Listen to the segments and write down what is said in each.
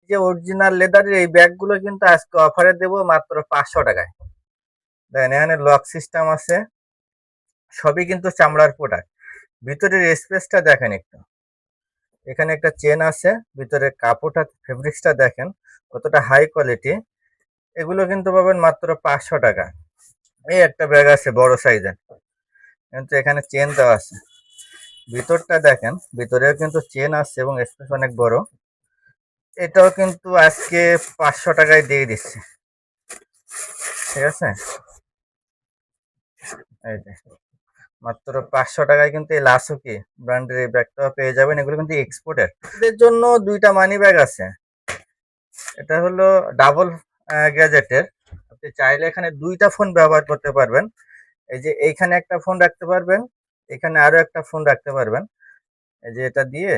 যে অরিজিনাল লেদারের এই ব্যাগগুলো কিন্তু আজকে অফারে দেবো মাত্র 500 টাকায়। দেখেন এখানে লক সিস্টেম আছে, সবই কিন্তু চামড়ার প্রোডাক্ট। ভিতরের স্পেসটা দেখেন একটু, এখানে একটা চেন আছে, ভিতরে কাপড়টা ফেব্রিক্সটা দেখেন কতটা হাই কোয়ালিটি। এগুলো কিন্তু পাবেন মাত্র 500 টাকা। এই একটা ব্যাগ আছে বড় সাইজের, কিন্তু এখানে চেন দেওয়া আছে। ভিতরটা দেখেন, ভিতরেও কিন্তু চেন আছে এবং স্পেস অনেক বড়। এটাও কিন্তু আজকে 500 টাকায় দিয়ে দিচ্ছি, ঠিক আছে। এই যে মাত্র 500 টাকায় কিন্তু এই লাসুকি ব্র্যান্ডের এই ব্যাগটাও পেয়ে যাবেন। এগুলো কিন্তু এক্সপোর্টের। এদের জন্য দুইটা মানি ব্যাগ আছে। এটা হলো ডাবল গ্যাজেটের। আপনি চাইলে এখানে দুইটা ফোন ব্যবহার করতে পারবেন। এই যে এইখানে একটা ফোন রাখতে পারবেন, এখানে আরো একটা ফোন রাখতে পারবেন। এই যে এটা দিয়ে,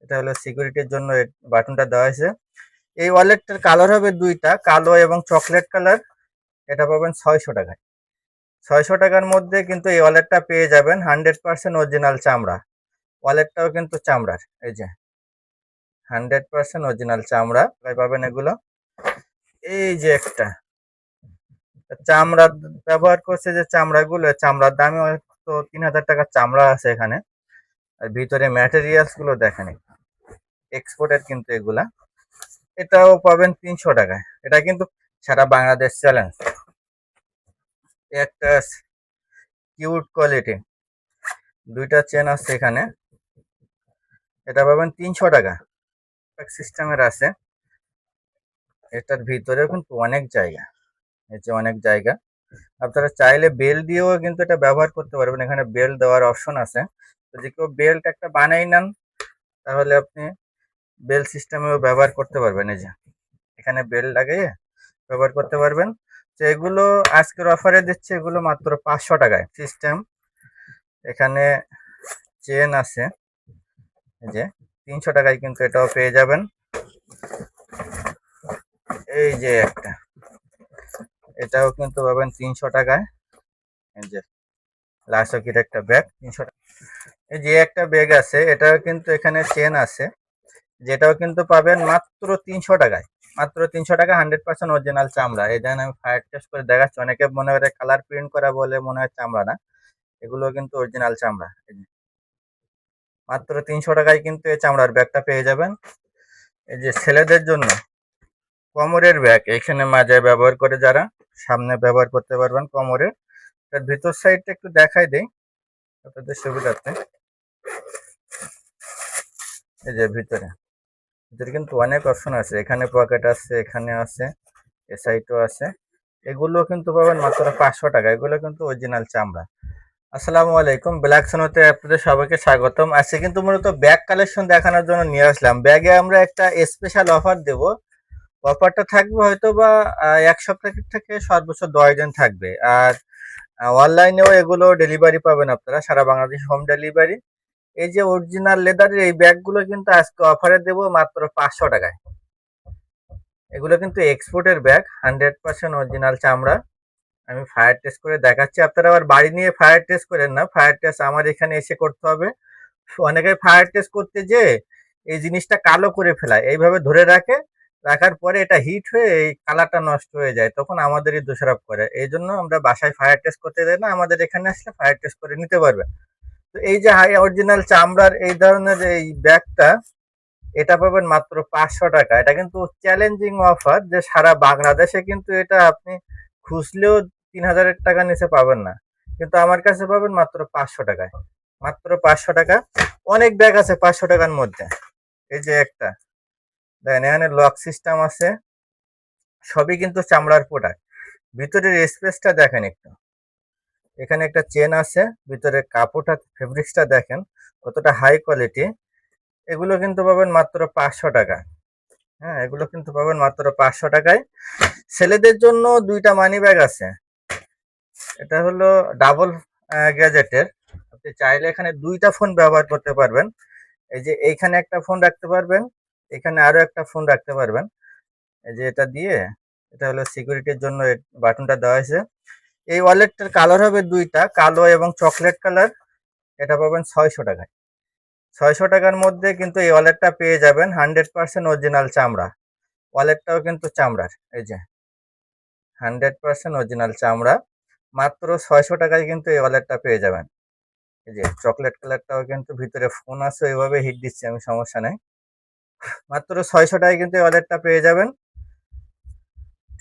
এটা হলো সিকিউরিটির জন্য বাটনটা দেওয়া হয়েছে। এই ওয়ালেটটার কালার হবে দুইটা, কালো এবং চকলেট কালার। এটা পাবেন 600 টাকায়। 600 টাকার মধ্যে কিন্তু এই ওয়ালেটটা পেয়ে যাবেন 100% অরিজিনাল চামড়া। ওয়ালেটটাও কিন্তু চামড়ার, এই যে 100% অরিজিনাল চামড়া পাবেন এগুলো। এই যে একটা চামড়া ব্যবহার করছে, যে চামড়াগুলো, চামড়ার দামে তো 3000 টাকার চামড়া আছে এখানে। আর ভিতরে ম্যাটেরিয়ালস গুলো দেখেন, এক্সপোর্টের কিন্তু এগুলা। এটাও পাবেন 300 টাকায়। এটা কিন্তু সারা বাংলাদেশ চ্যালেঞ্জ। একটা কিউট কোয়ালিটি, দুইটা চেন আছে এখানে। এটা পাবেন 300 টাকা। সিস্টেমের আছে। এটার ভিতরেও কিন্তু অনেক জায়গা, এই যে অনেক জায়গা। আপনারা চাইলে বেল দিয়েও কিন্তু এটা ব্যবহার করতে পারবেন, এখানে বেল দেওয়ার অপশন আছে। যদি কেউ বেল্ট একটা বানাই নেন, তাহলে আপনি বেল সিস্টেমেও ব্যবহার করতে পারবেন। এই যে এখানে বেল লাগিয়ে ব্যবহার করতে পারবেন। তো এগুলো আজকের অফারে দিচ্ছে, এগুলো মাত্র 500 টাকায়। সিস্টেম এখানে চেন আছে, এই যে 300 টাকায় কিন্তু এটাও পেয়ে যাবেন। এই যে একটা, এটাও কিন্তু পাবেন 300 টাকায়। এই যে লাসকির একটা ব্যাগ 300 টাকা। এই যে একটা ব্যাগ আছে, এটাও কিন্তু এখানে চেন আছে, যেটাও কিন্তু পাবেন মাত্র 300 টাকায়। মাত্র 300 টাকা, 100% অরিজিনাল চামড়া। এই দেখেন আমি ফায়ার টেস্ট করে দেখাচ্ছি। অনেকে মনে হয় কালার প্রিন্ট করা বলে মনে হয় চামড়া, না, এগুলো কিন্তু অরিজিনাল চামড়া। মাত্র 300 টাকায় কিন্তু এই চামড়ার ব্যাগটা পেয়ে যাবেন। এই যে ছেলেদের জন্য কোমরের ব্যাগ, এখানে মাজায় ব্যবহার করে যারা, সামনে ব্যবহার করতে পারবেন কোমরের। এর ভিতর সাইডটা একটু দেখাই দেই আপনাদের সুবিধার্থে। এই যে ভিতরে ভিতরে কিন্তু অনেক অপশন আছে, এখানে পকেট আছে, এখানে আছে, এ সাইডও আছে। এগুলো কিন্তু পাবেন মাত্র 500 টাকা। এগুলো কিন্তু অরিজিনাল চামড়া। আসসালামু আলাইকুম, ব্ল্যাক সোনোতে আপনাদের সবাইকে স্বাগতম। আজকে কিন্তু মূলত ব্যাগ কালেকশন দেখানোর জন্য নিয়ে আসলাম। ব্যাগে আমরা একটা স্পেশাল অফার দেব। অফারটা থাকবে হয়তো বা 1 সপ্তাহ থেকে সর্বোচ্চ 10 দিন থাকবে। আর অনলাইনেও এগুলো ডেলিভারি পাবেন আপনারা, সারা বাংলাদেশ হোম ডেলিভারি। এই যে অরিজিনাল লেদারের এই ব্যাগগুলো কিন্তু আজকে অফারে দেবো মাত্র 500 টাকায়। এগুলো কিন্তু এক্সপোর্টের ব্যাগ, 100% অরিজিনাল চামড়া। আমি ফায়ার টেস্ট করে দেখাচ্ছি। আপনারা আবার বাড়ি নিয়ে ফায়ার টেস্ট করেন না, ফায়ার টেস্ট আমার এখানে এসে করতে হবে। অনেকে ফায়ার টেস্ট করতে যে এই জিনিসটা কালো করে ফেলায়, এইভাবে ধরে রাখে, রাখার পরে এটা হিট হয়ে এই কালারটা নষ্ট হয়ে যায়, তখন আমাদেরই দোষারোপ করে। এই জন্য আমরা বাসায় ফায়ার টেস্ট করতে দেয় না, আমাদের এখানে আসলে ফায়ার টেস্ট করে নিতে পারবে। তো এই যে হাই অরিজিনাল চামড়ার এই ধরনের এই ব্যাগটা, এটা পাবেন মাত্র 500 টাকা। এটা কিন্তু চ্যালেঞ্জিং অফার, যে সারা বাংলাদেশে কিন্তু এটা আপনি খুঁজলেও 3000 টাকার নিচে পাবেন না, কিন্তু আমার কাছে পাবেন মাত্র 500 টাকায়। মাত্র 500 টাকা। অনেক ব্যাগ আছে 500 টাকার মধ্যে। এই যে একটা দেখেন, এখানে লক সিস্টেম আছে, সবই কিন্তু চামড়ার প্রোডাক্ট। ভিতরের স্পেসটা দেখেন একটু, এখানে একটা চেন আছে, ভিতরে কাপড়টা ফেব্রিক্সটা দেখেন কতটা হাই কোয়ালিটি। এগুলো কিন্তু পাবেন মাত্র 500 টাকা। হ্যাঁ, এগুলো কিন্তু পাবেন মাত্র 500 টাকায়। ছেলেদের জন্য দুইটা মানি ব্যাগ আছে। এটা হলো ডাবল গ্যাজেটের। আপনি চাইলে এখানে দুইটা ফোন ব্যবহার করতে পারবেন। এই যে এইখানে একটা ফোন রাখতে পারবেন, এখানে আরো একটা ফোন রাখতে পারবেন। এই যে এটা দিয়ে, এটা হলো সিকিউরিটির জন্য বাটনটা দেওয়া হয়েছে। এই ওয়ালেটটার কালার হবে দুইটা, কালো এবং চকলেট কালার। এটা পাবেন 600 টাকায়। 600 টাকার মধ্যে কিন্তু এই ওয়ালেটটা পেয়ে যাবেন 100% অরিজিনাল চামড়া। ওয়ালেটটাও কিন্তু চামড়ার, এই যে 100% অরিজিনাল চামড়া। মাত্র 600 টাকায় কিন্তু এই ওয়ালেটটা পেয়ে যাবেন। এই যে চকলেট কালারটাও কিন্তু ভিতরে ফোন আছে, ওইভাবে হিট দিচ্ছি আমি, সমস্যা নেই। মাত্র 600 টাকায় কিন্তু এই ওয়ালেটটা পেয়ে যাবেন,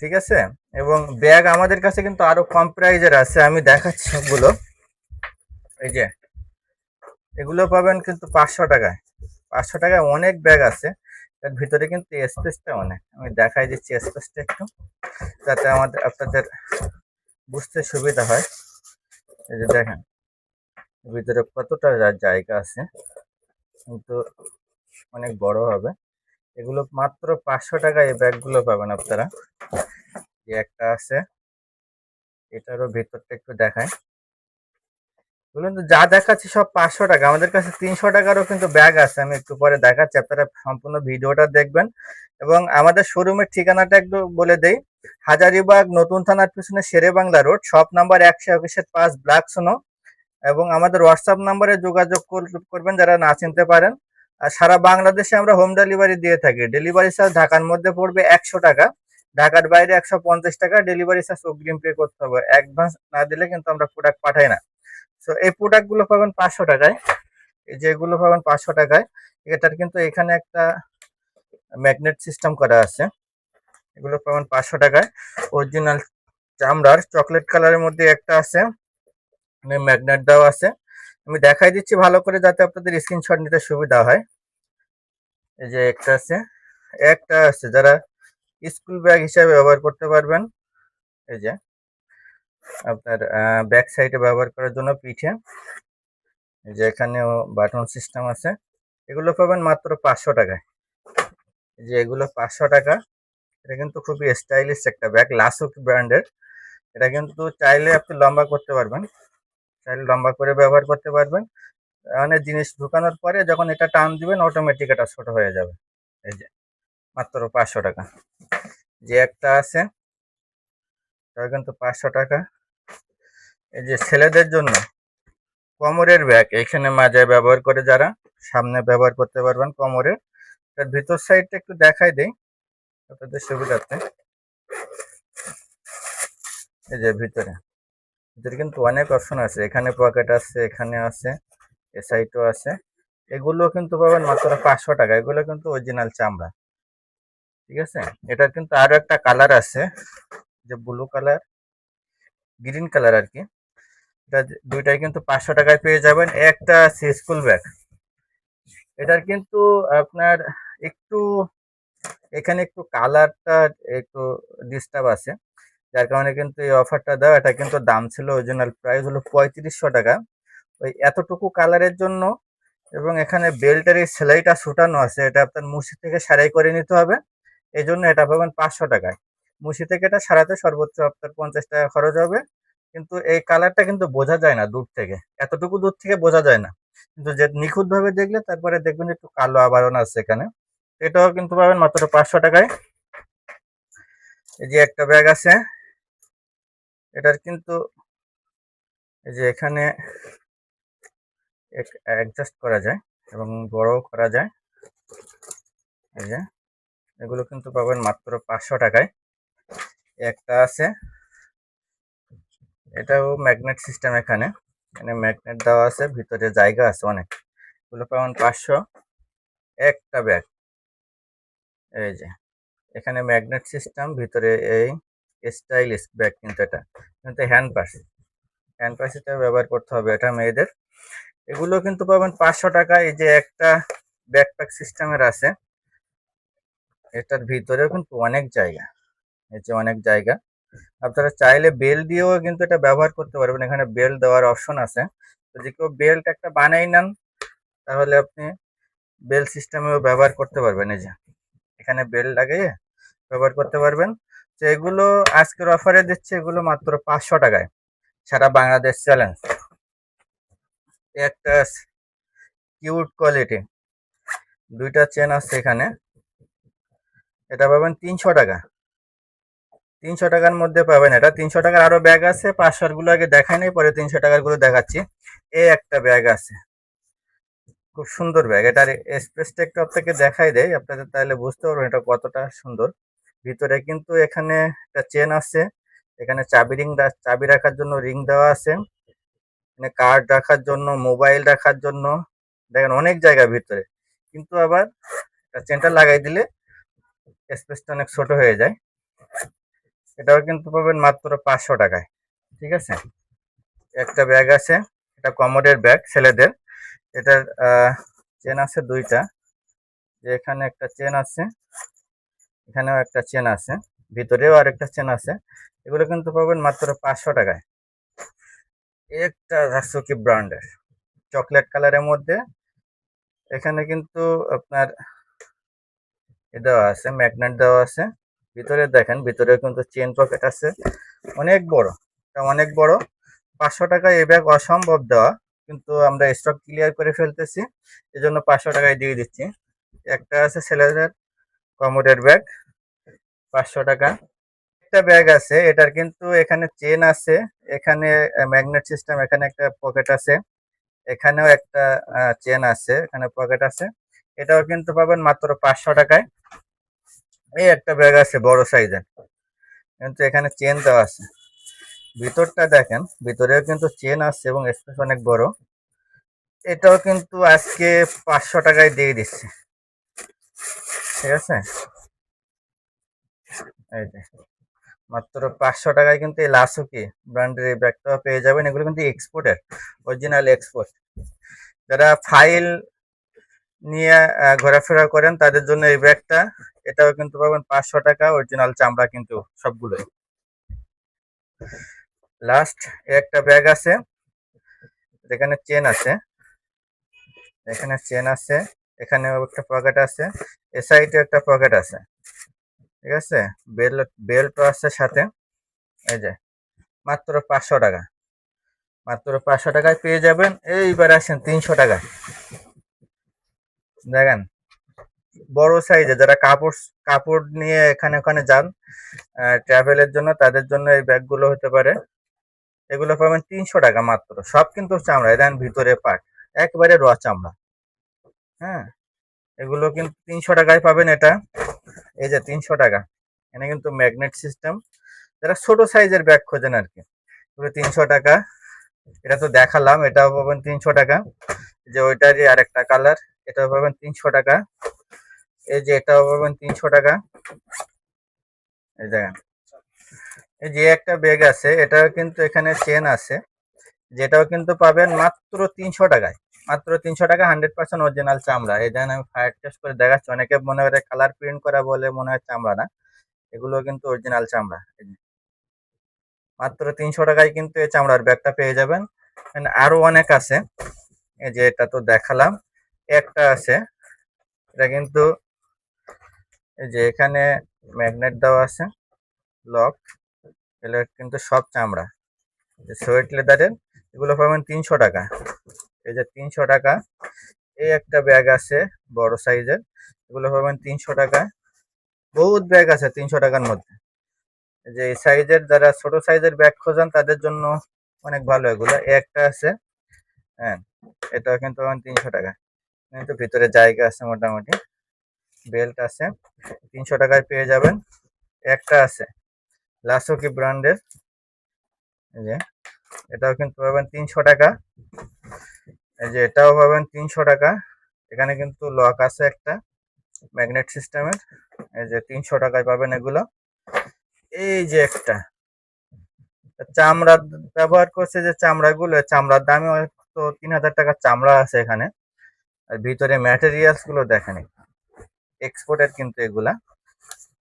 ঠিক আছে। এবং ব্যাগ আমাদের কাছে কিন্তু আরো কম প্রাইজের আছে, আমি দেখাচ্ছি সবগুলো। এই যে এগুলো পাবেন কিন্তু 500 টাকায়। 500 টাকায় অনেক ব্যাগ আছে, এর ভিতরে কিন্তু স্পেসটা অনেক। আমি দেখাই দিচ্ছি স্পেসটা একটু, যাতে আপনাদের বুঝতে সুবিধা হয়। এই যে দেখেন ভিতরে কতটা জায়গা আছে, কিন্তু অনেক বড় হবে। এগুলো মাত্র 500 টাকায় এই ব্যাগগুলো পাবেন আপনারা। যে একটা আছে, এটারও ভিতরটা একটু দেখায়। এগুলো কিন্তু যা দেখাচ্ছি সব 500 টাকা। আমাদের কাছে 300 টাকারও কিন্তু ব্যাগ আছে, আমি একটু পরে দেখাচ্ছি, আপনারা সম্পূর্ণ ভিডিওটা দেখবেন। এবং আমাদের শোরুমের ঠিকানাটা একটু বলে দেই। হাজারীবাগ নতুন থানার পিছনে Shere Bangla road, shop number 121-5 black Sona. এবং আমাদের হোয়াটসঅ্যাপ নাম্বারে যোগাযোগ করবেন যারা না চিনতে পারেন। আর সারা বাংলাদেশে আমরা হোম ডেলিভারি দিয়ে থাকি। ডেলিভারি চার্জ ঢাকার মধ্যে পড়বে 100 টাকা, ঢাকার বাইরে 150 টাকা। ডেলিভারি চার্জ অগ্রিম পে করতে হবে, অ্যাডভান্স না দিলে কিন্তু আমরা প্রোডাক্ট পাঠাই না। তো এই প্রোডাক্টগুলো পাবেন 500 টাকায়। এই যে এগুলো পাবেন 500 টাকায়। এটার কিন্তু এখানে একটা ম্যাগনেট সিস্টেম করা আছে। এগুলো পাবেন 500 টাকায়, অরিজিনাল চামড়ার। চকলেট কালারের মধ্যে একটা আছে, ম্যাগনেট দেওয়া আছে। আমি দেখাই দিচ্ছি ভালো করে, যাতে আপনাদের স্ক্রিনশট নিতে সুবিধা হয়। এই যে একটা আছে যারা স্কুল ব্যাগ হিসাবে ব্যবহার করতে পারবেন। এই যে আপনার ব্যাক সাইডে ব্যবহার করার জন্য পিঠে। এই যে এখানেও বাটন সিস্টেম আছে। এগুলো পাবেন মাত্র 500 টাকায়। এই যে এগুলো 500 টাকা। এটা কিন্তু খুবই স্টাইলিশ একটা ব্যাগ, লাসুক ব্র্যান্ডের। এটা কিন্তু চাইলে আপনি লম্বা করতে পারবেন, চাইলে লম্বা করে ব্যবহার করতে পারবেন। মানে জিনিস ঢুকানোর পরে যখন এটা টান দিবেন অটোমেটিক এটা ছোট হয়ে যাবে। এই যে মাত্র 500 টাকা। যে একটা আছে, এটা কিন্তু 500 টাকা। এই যে ছেলেদের জন্য কোমরের ব্যাগ, এখানে মাজায় ব্যবহার করে যারা, সামনে ব্যবহার করতে পারবেন কোমরের। তার ভিতর সাইডটা একটু দেখাই দেই আপনাদের সুবিধার্থে। এই যে ভিতরে ভিতরে কিন্তু অনেক অপশন আছে, এখানে পকেট আছে, এখানে আছে, এ সাইডও আছে। এগুলো কিন্তু পাবেন মাত্র 500 টাকা। এগুলো কিন্তু অরিজিনাল চামড়া, ঠিক আছে। এটার কিন্তু আরো একটা কালার আছে, যে ব্লু কালার, গ্রিন কালার আর কি। এটা দুইটাই কিন্তু 500 টাকায় পেয়ে যাবেন। একটা আছে স্কুল ব্যাগ, এটার কিন্তু আপনার একটু এখানে একটু কালারটা একটু ডিস্টার্ব আছে, যার কারণে কিন্তু এই অফারটা দেওয়া। এটা কিন্তু দাম ছিল, অরিজিনাল প্রাইস হলো 3500 টাকা। ওই এতটুকু কালারের জন্য। এবং এখানে বেল্টের এই সেলাইটা ছুটানো আছে, এটা আপনার মুসি থেকে সারাই করে নিতে হবে। এই জন্য এটা পাবেন 500 টাকায়। মুসি থেকে এটা সারাতে সর্বোচ্চ আপনার 50 টাকা খরচ হবে। কিন্তু এই কালারটা কিন্তু বোঝা যায় না দূর থেকে, এতটুকু দূর থেকে বোঝা যায় না। কিন্তু যে নিখুঁত ভাবে দেখলে তারপরে দেখবেন একটু কালো আবরণ আছে এখানে। এটাও কিন্তু পাবেন মাত্র 500 টাকায়। এই যে একটা ব্যাগ আছে, এটার কিন্তু এই যে এখানে অ্যাডজাস্ট করা যায় এবং বড় করা যায়। এই যে এগুলো কিন্তু পাবেন মাত্র 500 টাকায়। একটা আছে, এটাও ম্যাগনেট সিস্টেম। এখানে ম্যাগনেট দেওয়া আছে, ভিতরে জায়গা আছে অনেক। এগুলো পাবেন 500। একটা ব্যাগ, এই যে এখানে ম্যাগনেট সিস্টেম, ভিতরে এই স্টাইলিশ ব্যাগ। কিন্তু এটা কিন্তু হ্যান্ড পাস এটা ব্যবহার করতে হবে, এটা মেয়েদের। এগুলো কিন্তু পাবেন 500 টাকা। এই যে একটা ব্যাকপ্যাক সিস্টেমের আছে, এটার ভিতরেও কিন্তু অনেক জায়গা। এই যে অনেক জায়গা, আপনারা চাইলে বেল্ট দিয়েও কিন্তু এটা ব্যবহার করতে পারবেন। এখানে বেল্ট দেওয়ার অপশন আছে। যদি কেউ বেল্ট একটা বানাই নেন, তাহলে আপনি বেল্ট সিস্টেমেও ব্যবহার করতে পারবেন। এই যে এখানে বেল্ট লাগিয়ে ব্যবহার করতে পারবেন। তো এগুলো আজকের অফারে দিচ্ছে, এগুলো মাত্র 500 টাকায়, সারা বাংলাদেশ চ্যালেঞ্জ। একটা কিউট কোয়ালিটি, দুইটা চেন আছে এখানে, এটা পাবেন 300 টাকা। 300 টাকার মধ্যে পাবেন এটা। 300 টাকার আরো ব্যাগ আছে, 500 গুলো আগে দেখাই নাই, পরে 300 টাকার গুলো দেখাচ্ছি। এই একটা ব্যাগ আছে, খুব সুন্দর ব্যাগ। এটার স্পেসটা একটু আপনাকে দেখাই দেয়, আপনাদের তাহলে বুঝতে পারবেন এটা কতটা সুন্দর। ভিতরে কিন্তু এখানে একটা চেন আছে, এখানে চাবি রাখার জন্য রিং দেওয়া আছে, এখানে কার্ড রাখার জন্য, মোবাইল রাখার জন্য, দেখেন অনেক জায়গা ভিতরে। কিন্তু আবার চেনটা লাগাই দিলে স্পেসটা অনেক ছোট হয়ে যায়। এটাও কিন্তু পাবেন মাত্র 500 টাকায়। ঠিক আছে, একটা ব্যাগ আছে, এটা কমোডের ব্যাগ ছেলেদের। এটার চেন আছে দুইটা, যে এখানে একটা চেন আছে, এখানেও একটা চেন আছে, ভিতরেও আরেকটা চেন আছে। এগুলো কিন্তু পাবেন মাত্র 500 টাকায়। একটা রাসুকি ব্র্যান্ডের চকলেট কালারের মধ্যে, এখানে কিন্তু আপনার দেওয়া আছে, ম্যাগনেট দেওয়া আছে। ভিতরে দেখেন, ভিতরে কিন্তু চেন পকেট আছে, অনেক বড়, এটা অনেক বড়। 500 টাকায় এই ব্যাগ অসম্ভব দেওয়া, কিন্তু আমরা স্টক ক্লিয়ার করে ফেলতেছি, এই জন্য 500 টাকায় দিয়ে দিচ্ছি। একটা আছে ছেলেদের কমোডের ব্যাগ, 500 টাকা। একটা ব্যাগ আছে, এটার কিন্তু এখানে চেন আছে, এখানে ম্যাগনেট সিস্টেম, এখানে একটা পকেট আছে, এখানেও একটা চেন আছে, এখানে পকেট আছে। এটাও কিন্তু পাবেন মাত্র 500 টাকায়। এই একটা ব্যাগ আছে বড় সাইজের, কিন্তু এখানে চেন দেওয়া আছে। ভিতরটা দেখেন, ভিতরেও কিন্তু চেন আছে এবং স্পেস অনেক বড়। এটাও কিন্তু আজকে 500 টাকায় দিয়ে দিচ্ছে। ঠিক আছে, এই যে মাত্র 500 টাকায় কিন্তু এই লাসুকি ব্র্যান্ডের এই ব্যাগটাও পেয়ে যাবেন। এগুলো কিন্তু এক্সপোর্টের, অরিজিনাল এক্সপোর্ট। যারা ফাইল নিয়ে ঘোরাফেরা করেন তাদের জন্য এই ব্যাগটা। এটাও কিন্তু পাবেন 500 টাকা, অরিজিনাল চামড়া কিন্তু সবগুলোই। লাস্ট একটা ব্যাগ আছে, যেখানে চেন আছে, এখানে চেন আছে, এখানে একটা পকেট আছে, এ সাইডে একটা পকেট আছে। ঠিক আছে, বেল্টও আছে সাথে। এই যে মাত্র 500 টাকা, মাত্র 500 টাকায় পেয়ে যাবেন। এইবার আসেন 300 টাকা। দেখেন বড় সাইজে, যারা কাপড় কাপড় নিয়ে এখানে ওখানে যান ট্রাভেলের জন্য, তাদের জন্য এই ব্যাগগুলো হতে পারে। এগুলো পাবেন 300 টাকা মাত্র। সব কিন্তু চামড়া, দেন ভিতরে পাট, একবারে র চামড়া। হ্যাঁ, এগুলো কিন্তু 300 টাকায় পাবেন। এটা এই যে 300 টাকা, এখানে কিন্তু ম্যাগনেট সিস্টেম। যারা ছোট সাইজের ব্যাগ খোঁজেন আর কি, 300 টাকা। এটা তো দেখালাম, এটাও পাবেন 300 টাকা। যে ওইটারই আরেকটা কালার, এটাও পাবেন 300 টাকা। এই যে এটাও পাবেন 300 টাকা। এই দেখেন, এই যে একটা ব্যাগ আছে, এটাও কিন্তু এখানে চেন আছে, যেটাও কিন্তু পাবেন মাত্র 300 টাকায়। মাত্র 300 টাকা, 100% অরিজিনাল চামড়া। এই দেখেন, আমি ফায়ার টেস্ট করে দেখাচ্ছি। অনেকে মনে হয় কালার প্রিন্ট করা বলে মনে হয় চামড়া, না, এগুলো কিন্তু অরিজিনাল চামড়া। মাত্র 300 টাকায় কিন্তু এই চামড়ার ব্যাগটা পেয়ে যাবেন। আরো অনেক আছে, এই যে এটা তো দেখালাম, একটা আছে, এটা কিন্তু এই যে এখানে ম্যাগনেট দেওয়া আছে, লক। এগুলো কিন্তু সব চামড়া, সোয়েট লেদারের। এগুলো পাবেন 300 টাকা। এই যে 300 টাকা। এই একটা ব্যাগ আছে বড় সাইজের, এগুলো পাবেন 300 টাকা। বহুত ব্যাগ আছে 300 টাকার মধ্যে। এই যে এই সাইজের, যারা ছোট সাইজের ব্যাগ খোঁজেন তাদের জন্য অনেক ভালো এগুলো। একটা আছে, হ্যাঁ, এটা কিন্তু পাবেন 300 টাকা। কিন্তু ভিতরে জায়গা আছে মোটামুটি, বেল্ট আছে, 300 টাকায় পেয়ে যাবেন। একটা আছে লাসুকি ব্র্যান্ডের, এই যে এটাও কিন্তু পাবেন 300 টাকা। এই যে এটাও পাবেন 300 টাকা। এখানে কিন্তু লক আছে একটা, ম্যাগনেট সিস্টেমের। এই যে 300 টাকায় পাবেন এগুলো। এই যে একটা চামড়া ব্যবহার করছে, যে চামড়াগুলো, চামড়ার দামে তো 3000 টাকার চামড়া আছে এখানে। আর ভিতরে ম্যাটেরিয়ালস গুলো দেখেন, এক্সপোর্টের কিন্তু এগুলা।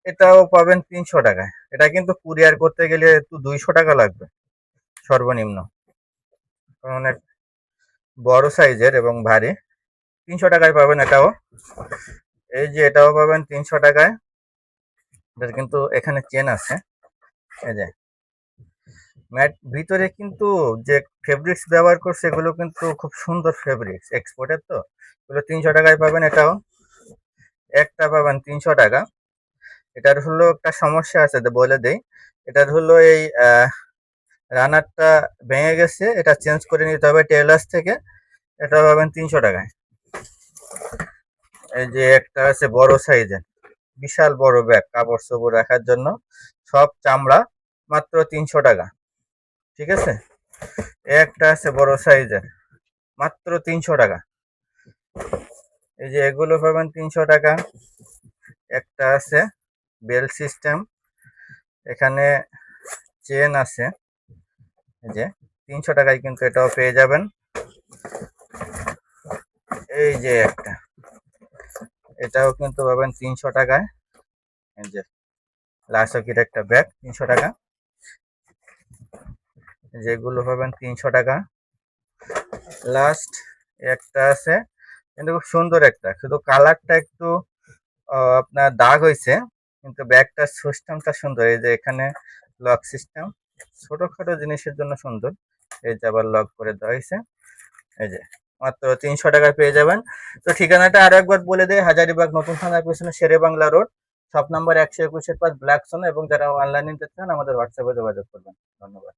এটাও পাবেন 300 টাকায়। এটা কিন্তু কুরিয়ার করতে গেলে একটু 200 টাকা লাগবে সর্বনিম্ন, অনেক বড় সাইজের এবং ভারী। 300 টাকায় পাবেন এটাও। এই যে এটাও পাবেন 300 টাকায়। এটার কিন্তু এখানে চেন আছে, এই যে ম্যাট। ভিতরে কিন্তু যে ফেব্রিক্স ব্যবহার করছে, এগুলো কিন্তু খুব সুন্দর ফেব্রিক্স, এক্সপোর্টের তো। এগুলো 300 টাকায় পাবেন। এটাও একটা পাবেন 300 টাকা। এটার হলো একটা সমস্যা আছে, বলে দেই। এটার হলো এই রানারটা ভেঙে গেছে, এটা চেঞ্জ করে নিতে হবে টেলার্স থেকে। এটা পাবেন 300 টাকায়। এই যে একটা আছে বড় সাইজের, বিশাল বড় ব্যাগ কাপড় চোপড় রাখার জন্য, সব চামড়া, মাত্র 300 টাকা। ঠিক আছে, একটা আছে বড় সাইজের, মাত্র 300 টাকা। এই যে এগুলো পাবেন 300 টাকা। একটা আছে বেল সিস্টেম, এখানে চেন আছে, এই যে 300 টাকায় কিন্তু এটাও পেয়ে যাবেন। এই যে একটা, এটাও কিন্তু পাবেন 300 টাকায়। এই যে লাসকির একটা ব্যাগ 300 টাকা, যেগুলো পাবেন 300 টাকা। লাস্ট একটা আছে, কিন্তু খুব সুন্দর একটা, শুধু কালারটা একটু আপনার দাগ হয়েছে, কিন্তু ব্যাগটার সিস্টেমটা সুন্দর। এই যে এখানে লক সিস্টেম, ছোটখাটো জিনিসের জন্য সুন্দর। এই যে আবার লক করে দেওয়া হয়েছে। এই যে মাত্র 300 টাকায় পেয়ে যাবেন। তো ঠিকানাটা আরো একবার বলে দেয়, হাজারীবাগ নতুন থানার পেছনে Shere Bangla road, shop number 121-5 black Sona. এবং যারা অনলাইনে নিতে চান আমাদের হোয়াটসঅ্যাপে যোগাযোগ করবেন। ধন্যবাদ।